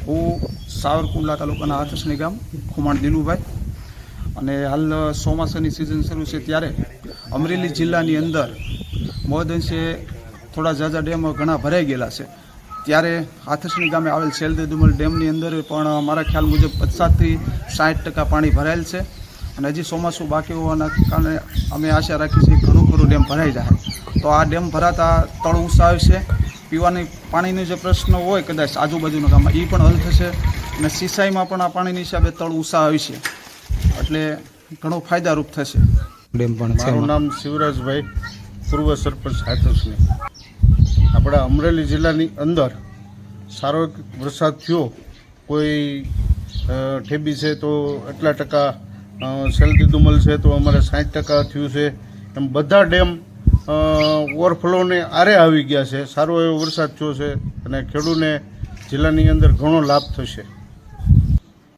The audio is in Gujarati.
હું સાવરકુંડલા તાલુકાના હાથસણી ગામ ખુમાણ દિનુભાઈ અને હાલ ચોમાસાની સિઝન શરૂ છે ત્યારે અમરેલી જિલ્લાની અંદર મહદઅંશે થોડા ઝાઝા ડેમ ઘણા ભરાઈ ગયેલા છે ત્યારે હાથસણી ગામે આવેલ શેલદુમલ ડેમની અંદર પણ મારા ખ્યાલ મુજબ 50 થી 60% પાણી ભરાયેલ છે અને હજી ચોમાસું બાકી હોવાના કારણે અમે આશા રાખીએ છીએ ઘણું ખરું ડેમ ભરાઈ જાય તો આ ડેમ ભરાતા તળ ઊંચા આવશે, પીવાની પાણીનો જે પ્રશ્ન હોય કદાચ આજુબાજુના ગામમાં એ પણ હલ થશે અને સિંચાઈમાં પણ આ પાણીની હિસાબે તળ ઊંચા આવશે એટલે ઘણો ફાયદારૂપ થશે. ડેમ પણ મારું નામ શિવરાજભાઈ, પૂર્વ સરપંચ હાથસણી. આપણા અમરેલી જિલ્લાની અંદર સારો વરસાદ થયો, કોઈ ઠેબી છે તો એટલા ટકા, શેલદુમલ છે તો અમારે 60% થયું છે. એમ બધા ડેમ ઓવરફ્લોને આરે આવી ગયા છે. સારો એવો વરસાદ થયો છે અને ખેડૂતને જિલ્લાની અંદર ઘણો લાભ થશે.